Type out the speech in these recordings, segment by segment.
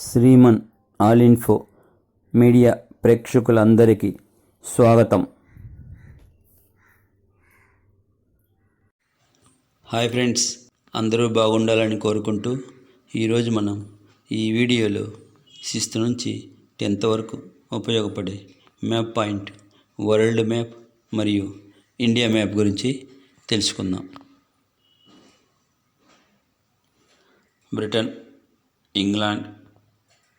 Shriman all info media ప్రేక్షకులందరికీ స్వాగతం. Hi friends, అందరూ బాగుండాలని కోరుకుంటూ ఈరోజు మనం ఈ వీడియోలో 6th నుంచి 10th వరకు ఉపయోగపడే మ్యాప్ పాయింట్, వరల్డ్ మ్యాప్ మరియు ఇండియా మ్యాప్ గురించి తెలుసుకుందాం. Britain, England,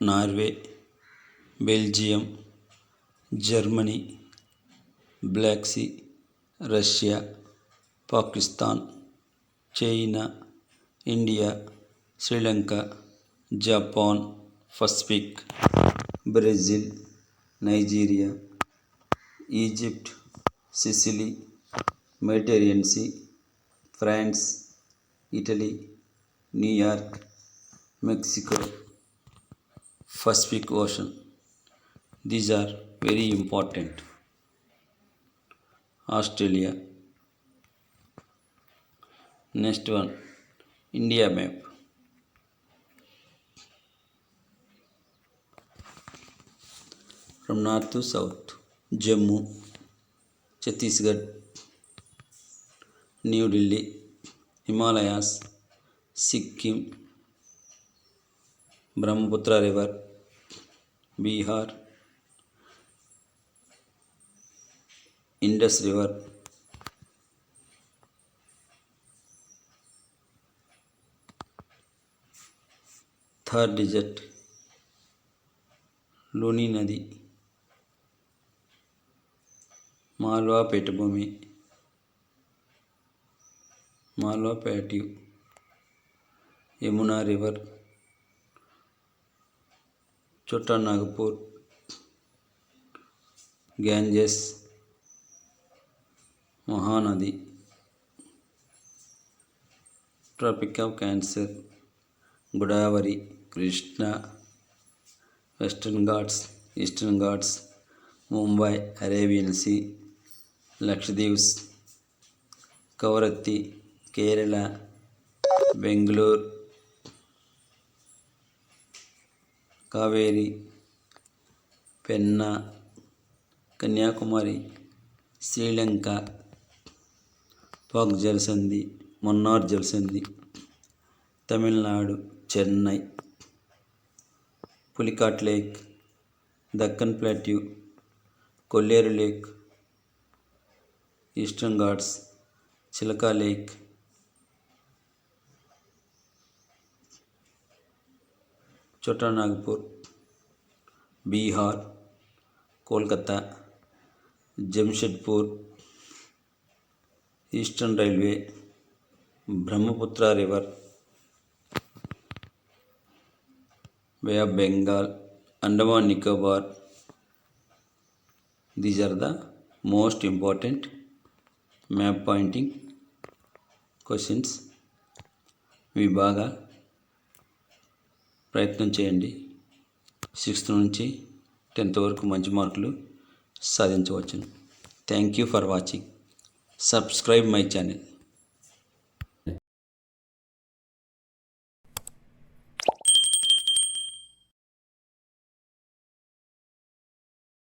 Norway, Belgium, Germany, Black Sea, Russia, Pakistan, China, India, Sri Lanka, Japan, Pacific, Brazil, Nigeria, Egypt, Sicily, Mediterranean Sea, France, Italy, New York, Mexico, Pacific Ocean. These are very important. Australia. Next one, India map. From north to south, Jammu, Chhattisgarh, New Delhi, Himalayas, Sikkim, Brahmaputra River, Bihar, Indus River, Thar Desert, Luni Nadi, Malwa Petbhumi, Malwa Plateau, Yamuna River, Chota Nagpur, Ganges, Mahanadi, Tropic of Cancer, Godavari, Krishna, Western Ghats, Eastern Ghats, Mumbai, Arabian Sea, Lakshadweep, Kavaratti, Kerala, Bangalore, Kaveri, Penna, Kanyakumari, Sri Lanka, Palk జలసంధి, మన్నార్ జలసంధి, Tamil Nadu, Chennai, Pulicat lake, Deccan plateau, Kolleru lake, Eastern Ghats, Chilika lake, Chota Nagpur, Bihar, Kolkata, Jamshedpur, Eastern Railway, Brahmaputra river, Bay of Bengal, Andaman Nicobar. These are the most important map pointing questions. ఇవి బాగా ప్రయత్నం చేయండి. 6th నుంచి 10th వరకు మంచి మార్కులు సాధించవచ్చును. Thank you for watching. Subscribe my channel.